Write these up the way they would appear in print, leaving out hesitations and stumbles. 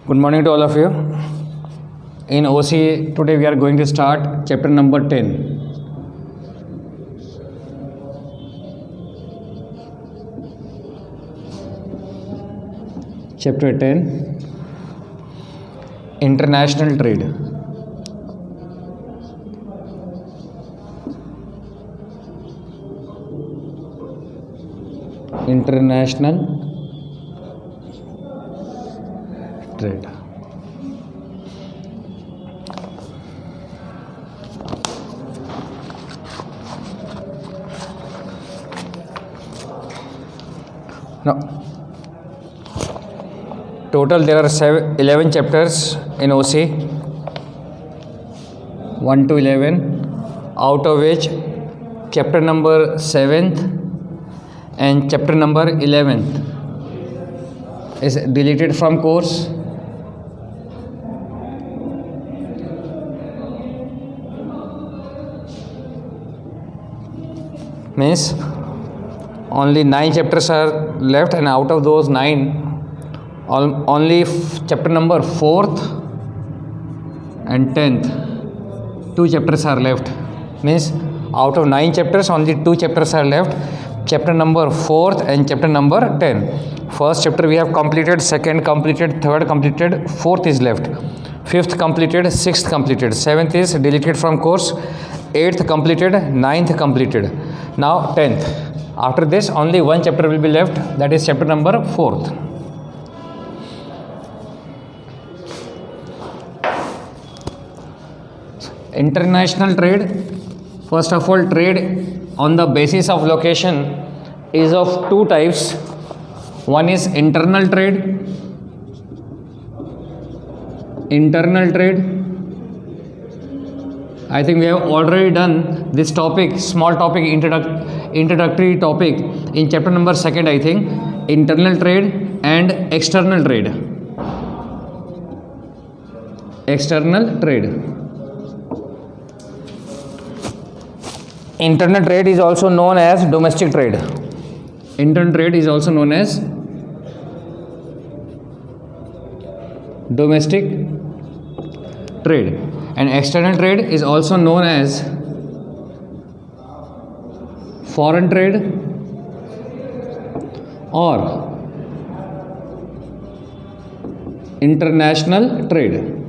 Good morning to all of you. In OC, today we are going to start chapter number 10. Chapter 10, International Trade. International trade. Now, total there are 11 chapters in OC, 1 to 11, out of which chapter number 7th and chapter number 11th is deleted from course. Means only 9 chapters are left, and out of those 9, only chapter number 4th and 10th, 2 chapters are left. Means out of 9 chapters, only 2 chapters are left. Chapter number 4th and chapter number 10. First chapter we have completed, second completed, third completed, fourth is left. Fifth completed, sixth completed, seventh is deleted from course, eighth completed, ninth completed. Now 10th. After this, only one chapter will be left, that is chapter number 4th. International trade. First of all, trade on the basis of location is of two types. One is internal trade. Internal trade. I think we have already done this topic, small topic, introductory topic in chapter number 2nd, I think. Internal trade and external trade. External trade. Internal trade is also known as domestic trade. Internal trade is also known as domestic trade, and external trade is also known as foreign trade or international trade.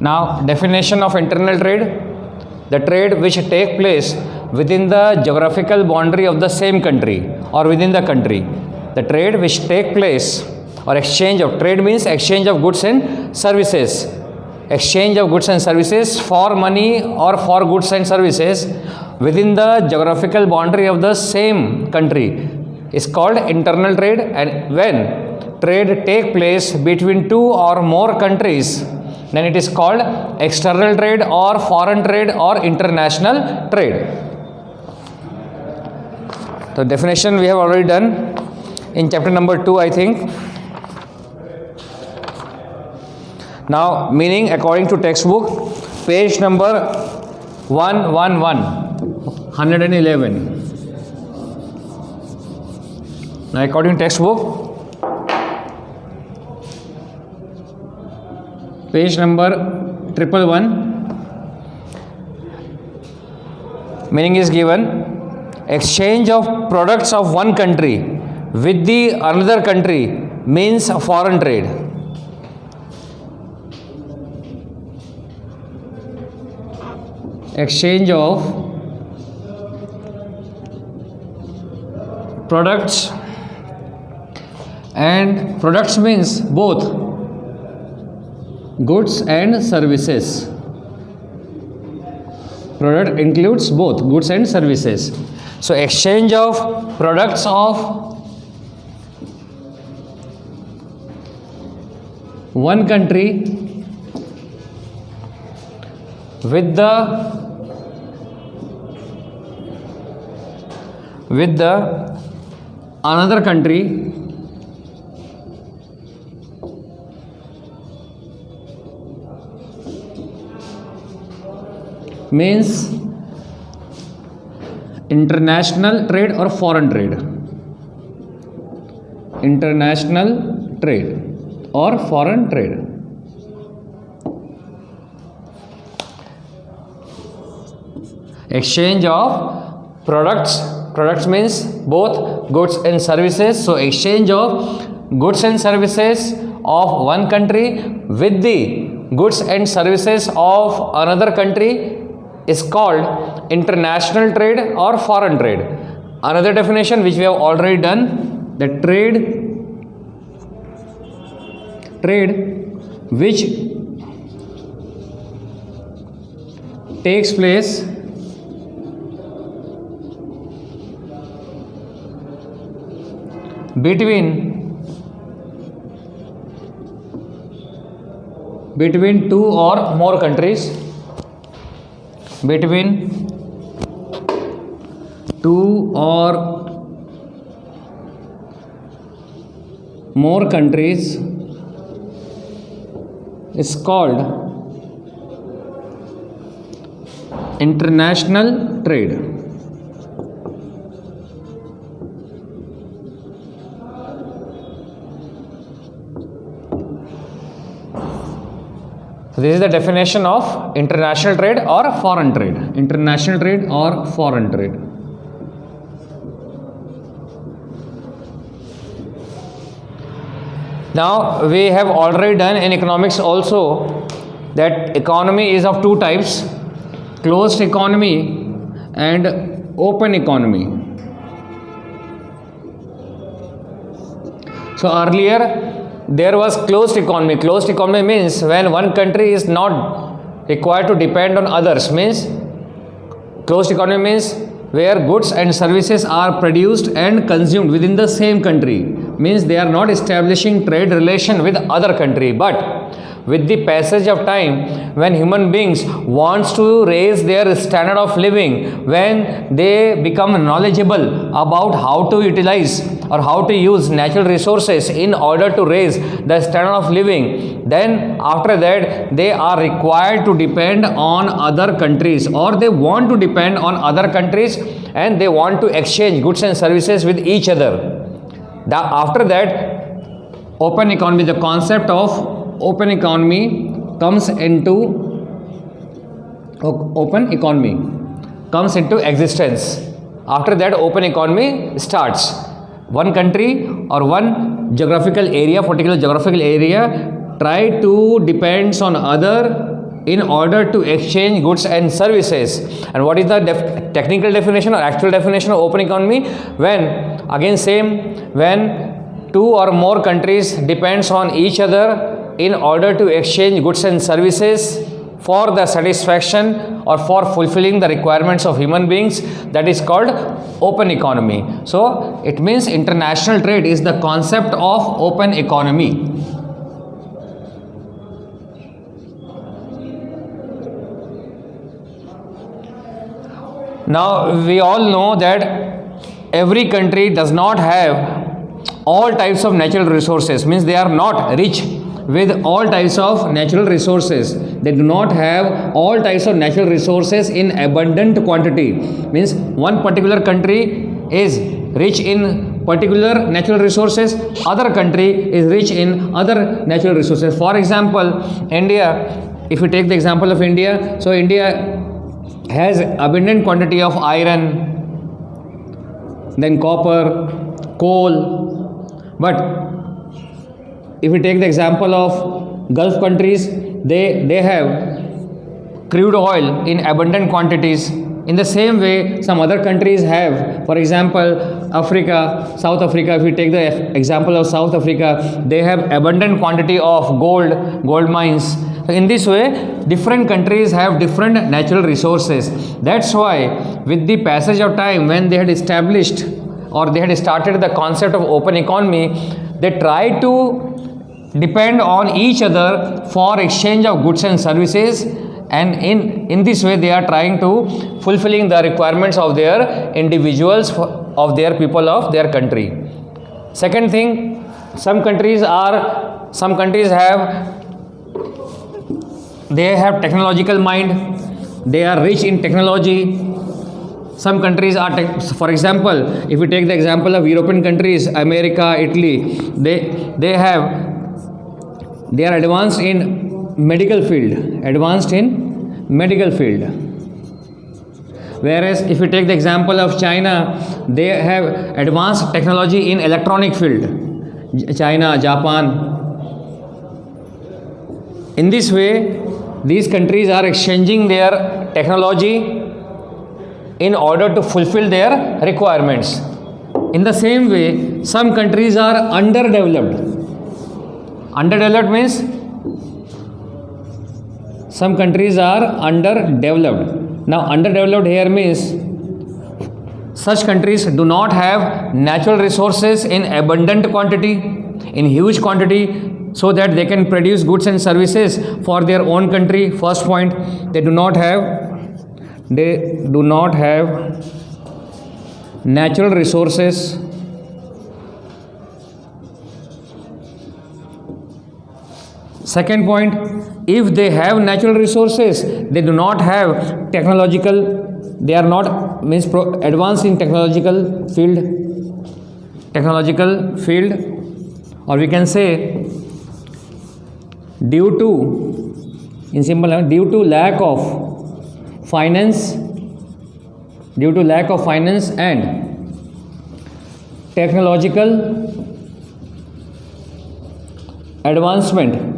Now, definition of internal trade: the trade which take place within the geographical boundary of the same country or within the country. The trade which take place or exchange of, trade means exchange of goods and services. Exchange of goods and services for money or for goods and services within the geographical boundary of the same country is called internal trade. And when trade take place between two or more countries, then it is called external trade or foreign trade or international trade. The definition we have already done in chapter number 2, I think. Now, meaning according to textbook, page number 111. Now, according to textbook, page number 111, meaning is given: exchange of products of one country with the another country means foreign trade. Exchange of products, and products means both goods and services. Product includes both goods and services. So, exchange of products of one country with the another country means international trade or foreign trade. international trade or foreign trade. Exchange of products means both goods and services. So exchange of goods and services of one country with the goods and services of another country is called international trade or foreign trade. Another definition which we have already done, the trade which takes place between two or more countries, between two or more countries is called international trade. So this is the definition of international trade or foreign trade. International trade or foreign trade. Now we have already done in economics also that economy is of two types, closed economy and open economy. So earlier there was closed economy. Closed economy means when one country is not required to depend on others. Means closed economy means where goods and services are produced and consumed within the same country. Means they are not establishing trade relation with other country. But with the passage of time, when human beings wants to raise their standard of living, when they become knowledgeable about how to utilize or how to use natural resources in order to raise the standard of living, then after that they are required to depend on other countries, or they want to depend on other countries and they want to exchange goods and services with each other. After that, open economy, the concept of open economy comes into existence. After that, open economy starts. One country or one geographical area, particular geographical area, try to depends on other in order to exchange goods and services. And what is the technical definition or actual definition of open economy? When two or more countries depends on each other in order to exchange goods and services for the satisfaction or for fulfilling the requirements of human beings, that is called open economy. So it means international trade is the concept of open economy. Now we all know that every country does not have all types of natural resources. Means they are not rich with all types of natural resources. They do not have all types of natural resources in abundant quantity. Means one particular country is rich in particular natural resources, other country is rich in other natural resources. For example, India, if you take the example of India, so India has abundant quantity of iron, then copper, coal. But if we take the example of Gulf countries, they have crude oil in abundant quantities. In the same way, some other countries have, for example, Africa, South Africa. If we take the example of South Africa, they have abundant quantity of gold mines. In this way, different countries have different natural resources. That's why with the passage of time, when they had established or they had started the concept of open economy, they tried to depend on each other for exchange of goods and services, and in this way they are trying to fulfilling the requirements of their individuals, of their people of their country. Second thing, some countries have technological mind, they are rich in technology. some countries are, for example, if we take the example of European countries, America, Italy, they are advanced in medical field. Whereas if you take the example of China, they have advanced technology in electronic field. China, Japan. In this way, these countries are exchanging their technology in order to fulfill their requirements. In the same way, some countries are underdeveloped. Underdeveloped means some countries are underdeveloped. Now, underdeveloped here means such countries do not have natural resources in abundant quantity, in huge quantity, so that they can produce goods and services for their own country. First point, they do not have natural resources Second point, if they have natural resources, they do not have technological, they are not advanced in technological field, or we can say due to lack of finance and technological advancement.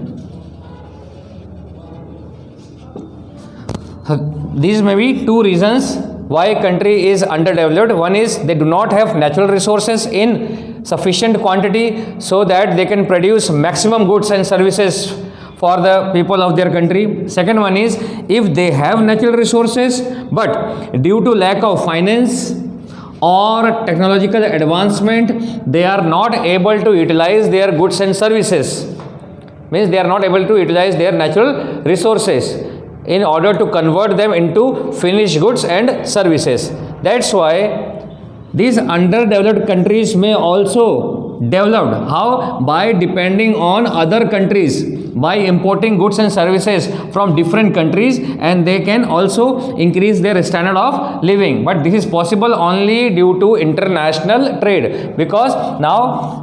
These may be two reasons why a country is underdeveloped. One is they do not have natural resources in sufficient quantity so that they can produce maximum goods and services for the people of their country. Second one is, if they have natural resources but due to lack of finance or technological advancement, they are not able to utilize their goods and services. Means they are not able to utilize their natural resources in order to convert them into finished goods and services. That's why these underdeveloped countries may also develop. How? By depending on other countries, by importing goods and services from different countries, and they can also increase their standard of living. But this is possible only due to international trade, because now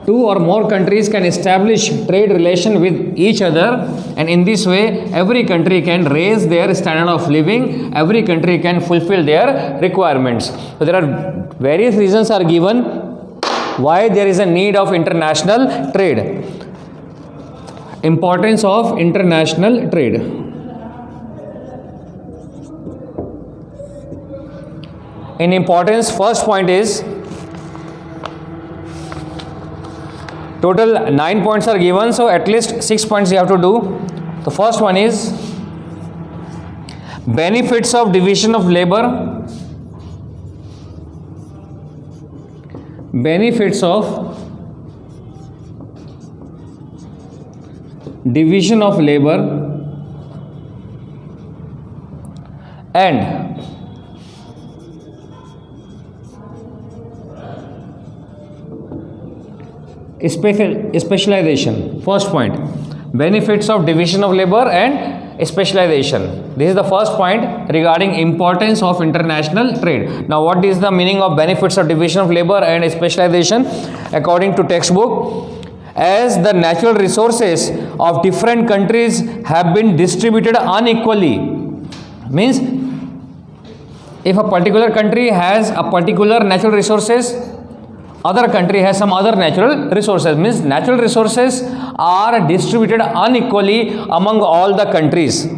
two or more countries can establish trade relation with each other, and in this way every country can raise their standard of living, every country can fulfill their requirements. So there are various reasons are given why there is a need of international trade. Importance of international trade. In importance, first point is, total 9 points are given, so at least 6 points you have to do. The first one is benefits of division of labor. Benefits of division of labor and specialization. First point, benefits of division of labor and specialization. This is the first point regarding importance of international trade. Now, what is the meaning of benefits of division of labor and specialization? According to textbook, as the natural resources of different countries have been distributed unequally. Means if a particular country has a particular natural resources, other country has some other natural resources. Means natural resources are distributed unequally among all the countries.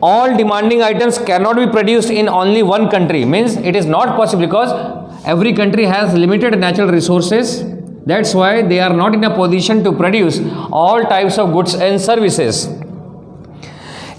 All demanding items cannot be produced in only one country. Means it is not possible, because every country has limited natural resources. That's why they are not in a position to produce all types of goods and services.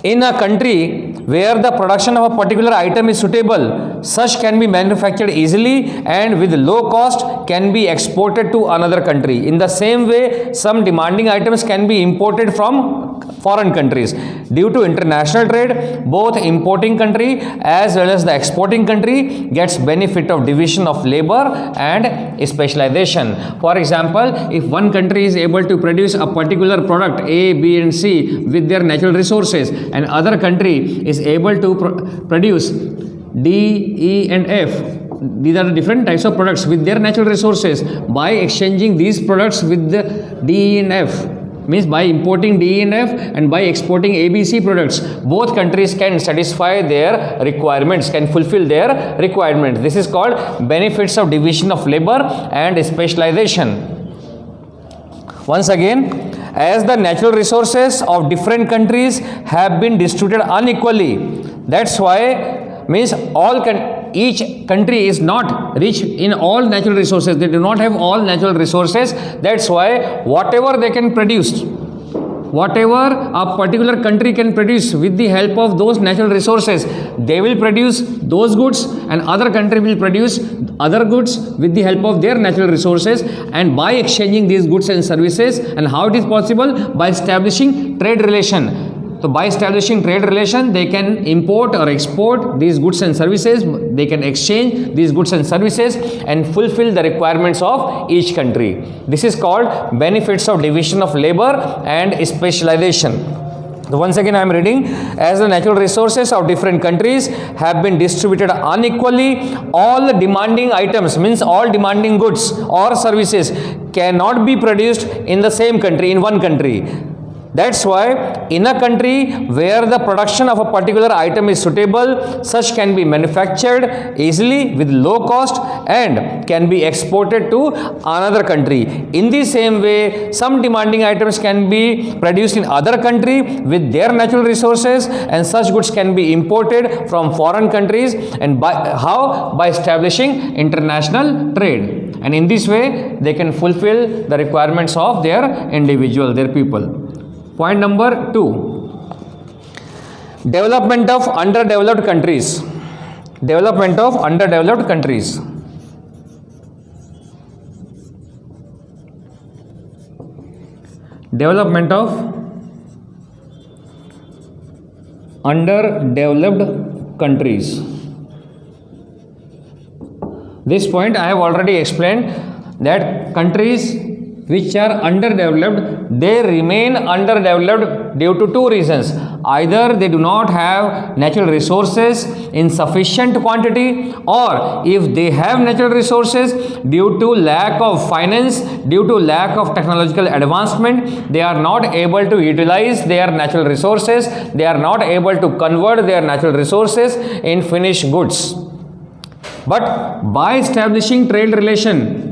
In a country where the production of a particular item is suitable, such can be manufactured easily and with low cost can be exported to another country. In the same way, some demanding items can be imported from foreign countries. Due to international trade, both importing country as well as the exporting country gets benefit of division of labor and specialization. For example, if one country is able to produce a particular product A, B and C with their natural resources, and other country is able to produce D, E and F, these are the different types of products with their natural resources. By exchanging these products with the D, E and F, means by importing D, E and F and by exporting A, B, C products, both countries can satisfy their requirements, can fulfill their requirements. This is called benefits of division of labor and specialization. Once again, as the natural resources of different countries have been distributed unequally, that's why means each country is not rich in all natural resources. They do not have all natural resources. That's why whatever they can produce, whatever a particular country can produce with the help of those natural resources, they will produce those goods, and other country will produce other goods with the help of their natural resources, and by exchanging these goods and services. And how it is possible? By establishing trade relation. So by establishing trade relation, they can import or export these goods and services, they can exchange these goods and services and fulfill the requirements of each country. This is called benefits of division of labor and specialization. So once again I am reading, as the natural resources of different countries have been distributed unequally, all demanding items, means all demanding goods or services, cannot be produced in the same country, in one country. That's why in a country where the production of a particular item is suitable, such can be manufactured easily with low cost and can be exported to another country. In the same way, some demanding items can be produced in other country with their natural resources, and such goods can be imported from foreign countries. And by establishing international trade. And in this way, they can fulfill the requirements of their individual, their people. Point number 2, development of underdeveloped countries. Development of underdeveloped countries. Development of underdeveloped countries. This point I have already explained, that countries which are underdeveloped, they remain underdeveloped due to two reasons. Either they do not have natural resources in sufficient quantity, or if they have natural resources, due to lack of finance, due to lack of technological advancement, they are not able to utilize their natural resources, they are not able to convert their natural resources in finished goods. But by establishing trade relation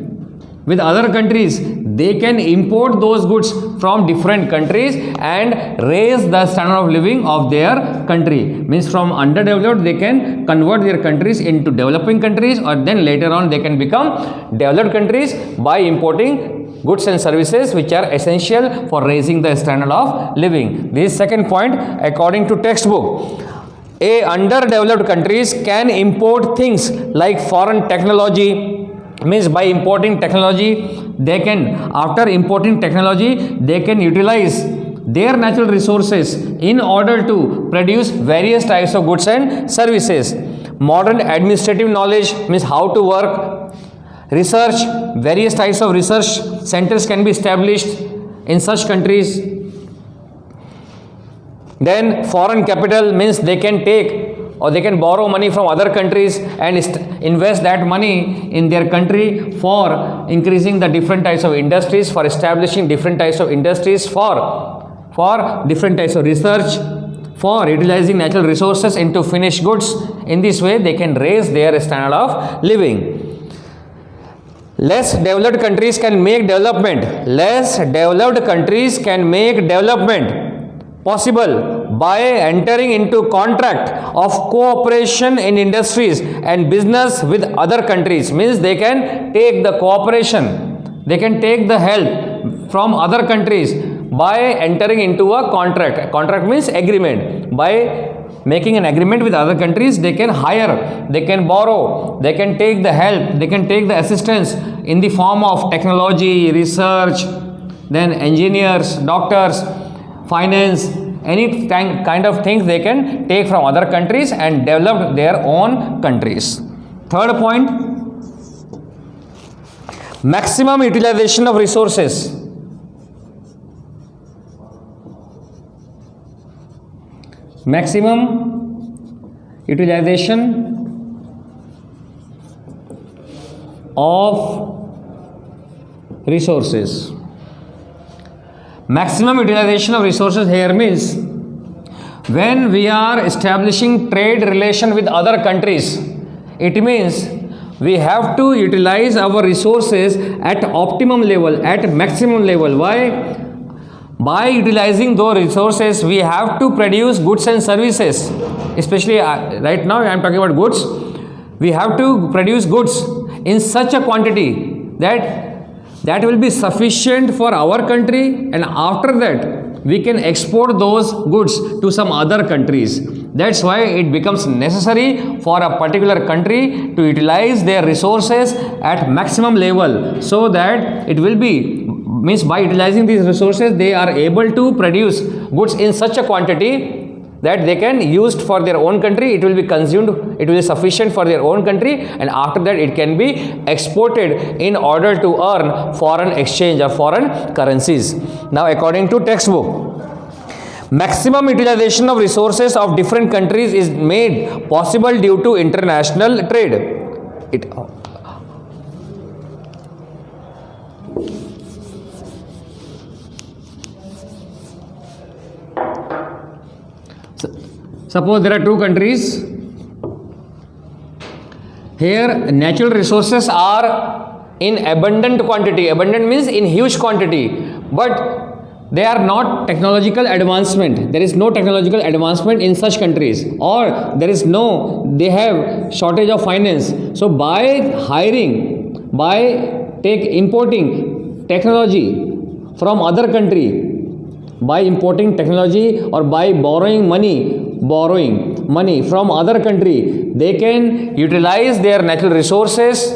with other countries, they can import those goods from different countries and raise the standard of living of their country. Means from underdeveloped, they can convert their countries into developing countries, or then later on they can become developed countries by importing goods and services which are essential for raising the standard of living. This is second point according to textbook. Underdeveloped countries can import things like foreign technology. Means by importing technology, they can, after importing technology, they can utilize their natural resources in order to produce various types of goods and services. Modern administrative knowledge, means how to work. Research, various types of research centers can be established in such countries. Then foreign capital, means they can take or they can borrow money from other countries and invest that money in their country for increasing the different types of industries, for establishing different types of industries, for different types of research, for utilizing natural resources into finished goods. In this way, they can raise their standard of living. Less developed countries can make development. Less developed countries can make development possible by entering into contract of cooperation in industries and business with other countries. Means they can take the cooperation, they can take the help from other countries by entering into a contract. Contract means agreement. By making an agreement with other countries, they can hire, they can borrow, they can take the help, they can take the assistance in the form of technology, research, then engineers, doctors, finance, any kind of things they can take from other countries and develop their own countries. Third point, maximum utilization of resources. Maximum utilization of resources. Maximum utilization of resources here means when we are establishing trade relation with other countries, it means we have to utilize our resources at optimum level, at maximum level. Why? By utilizing those resources, we have to produce goods and services. Especially right now, I am talking about goods. We have to produce goods in such a quantity that will be sufficient for our country, and after that we can export those goods to some other countries. That's why it becomes necessary for a particular country to utilize their resources at maximum level, so that it will be, means by utilizing these resources they are able to produce goods in such a quantity that they can use for their own country, it will be consumed, it will be sufficient for their own country, and after that it can be exported in order to earn foreign exchange or foreign currencies. Now according to textbook, maximum utilization of resources of different countries is made possible due to international trade. Suppose there are two countries. Here natural resources are in abundant quantity. Abundant means in huge quantity, but they are not technological advancement. There is no technological advancement in such countries, or they have shortage of finance. So by importing technology from other country, by importing technology or by borrowing money from other country, they can utilize their natural resources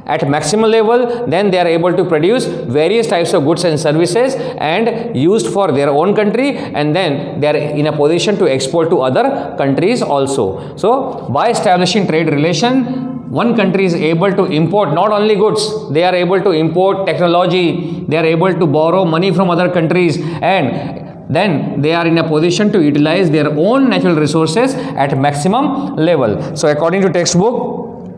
at maximum level. Then they are able to produce various types of goods and services and used for their own country, and then they are in a position to export to other countries also. So by establishing trade relation, one country is able to import not only goods, they are able to import technology, they are able to borrow money from other countries, and then they are in a position to utilize their own natural resources at maximum level. So according to textbook,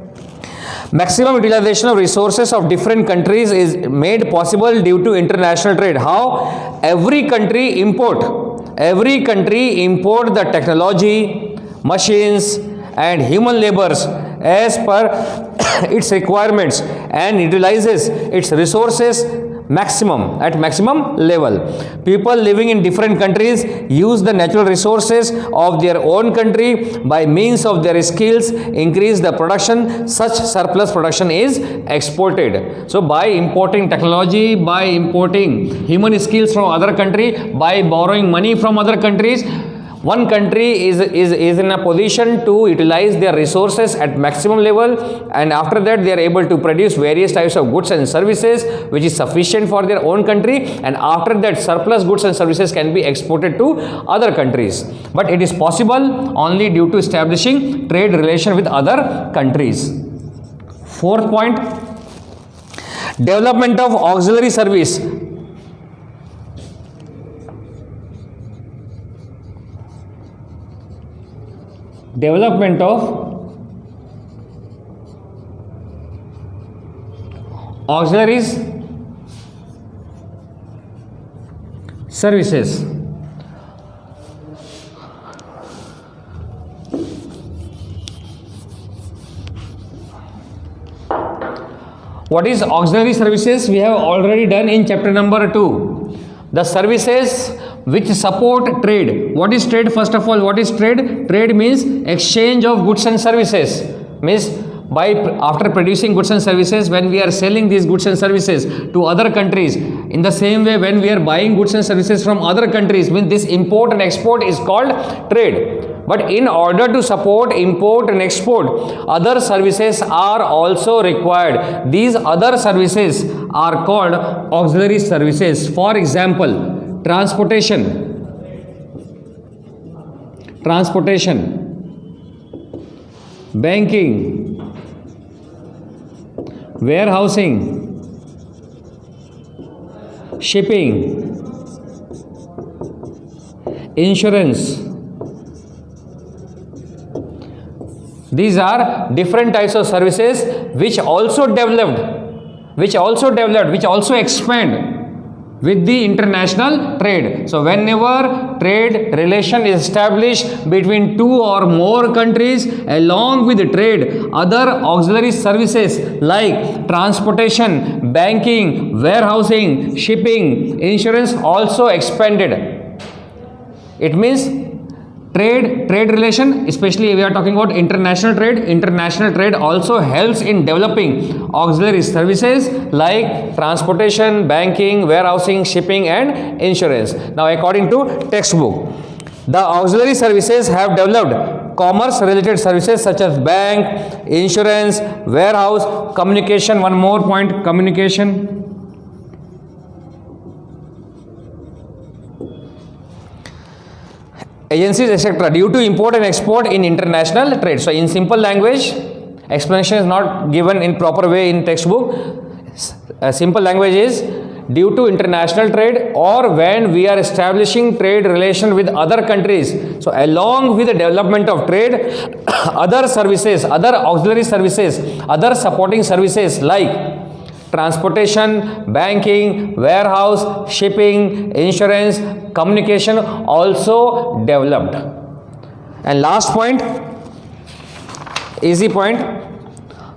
maximum utilization of resources of different countries is made possible due to international trade. How? Every country import the technology, machines and human labors as per its requirements and utilizes its resources at maximum level. People living in different countries use the natural resources of their own country. By means of their skills increase the production, such surplus production is exported. So by importing technology, by importing human skills from other country, by borrowing money from other countries, one country is in a position to utilize their resources at maximum level, and after that they are able to produce various types of goods and services which is sufficient for their own country, and after that surplus goods and services can be exported to other countries. But it is possible only due to establishing trade relation with other countries. Fourth point, development of auxiliary service. Development of auxiliaries services. What is auxiliary services? We have already done in chapter number 2. The services which support trade. What is trade? First of all, what is trade? Trade means exchange of goods and services. Means after producing goods and services, when we are selling these goods and services to other countries, in the same way when we are buying goods and services from other countries, means this import and export is called trade. But in order to support import and export, other services are also required. These other services are called auxiliary services. For example, transportation. transportation, banking, warehousing, shipping, insurance. These are different types of services which also expand with the international trade. So whenever trade relation is established between two or more countries, along with trade, other auxiliary services like transportation, banking, warehousing, shipping, insurance also expanded. It means trade relation, especially we are talking about international trade also helps in developing auxiliary services like transportation, banking, warehousing, shipping and insurance. Now according to textbook, the auxiliary services have developed commerce related services such as bank, insurance, warehouse, communication. One more point, communication. Agencies, etc., due to import and export in international trade. So in simple language, explanation is not given in proper way in textbook. A simple language is due to international trade or when we are establishing trade relation with other countries. So along with the development of trade, other services, other auxiliary services, other supporting services like transportation, banking, warehouse, shipping, insurance, communication also developed. And last point, easy point,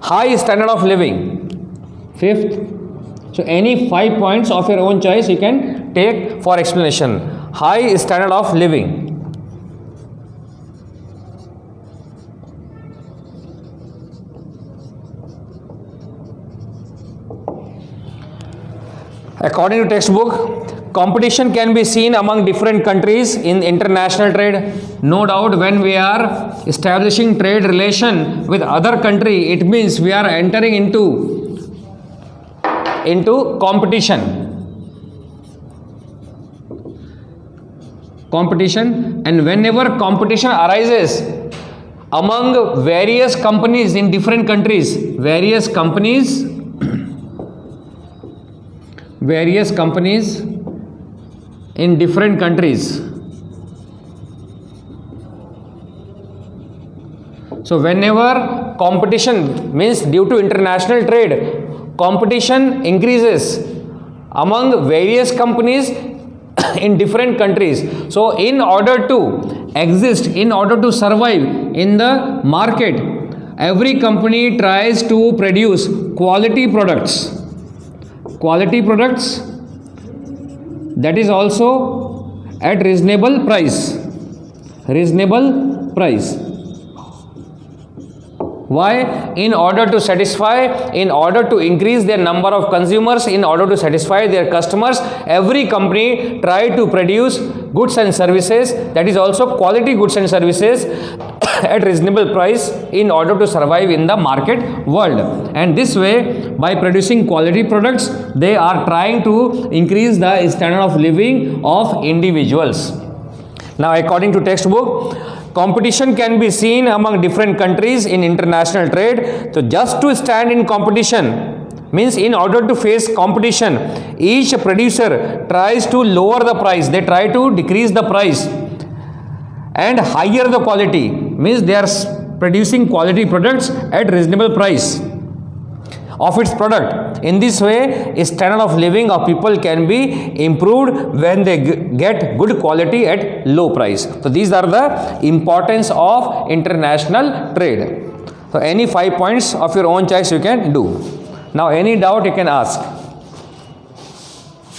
high standard of living. Fifth, so any 5 points of your own choice you can take for explanation. High standard of living. According to textbook, competition can be seen among different countries in international trade. No doubt when we are establishing trade relation with other country, it means we are entering into competition. And whenever competition arises among various companies in different countries, various companies in different countries. So whenever competition means due to international trade, competition increases among various companies in different countries. So in order to exist, in order to survive in the market, every company tries to produce quality products that is also at reasonable price. Why? In order to satisfy, in order to increase their number of consumers, in order to satisfy their customers, every company try to produce goods and services that is also quality goods and services at reasonable price in order to survive in the market world. And this way, by producing quality products, they are trying to increase the standard of living of individuals. Now according to textbook, competition can be seen among different countries in international trade. So just to stand in competition means in order to face competition, each producer tries to lower the price. They try to decrease the price and higher the quality, means they are producing quality products at reasonable price of its product. In this way, standard of living of people can be improved when they get good quality at low price. So these are the importance of international trade. So any 5 points of your own choice you can do. Now any doubt you can ask.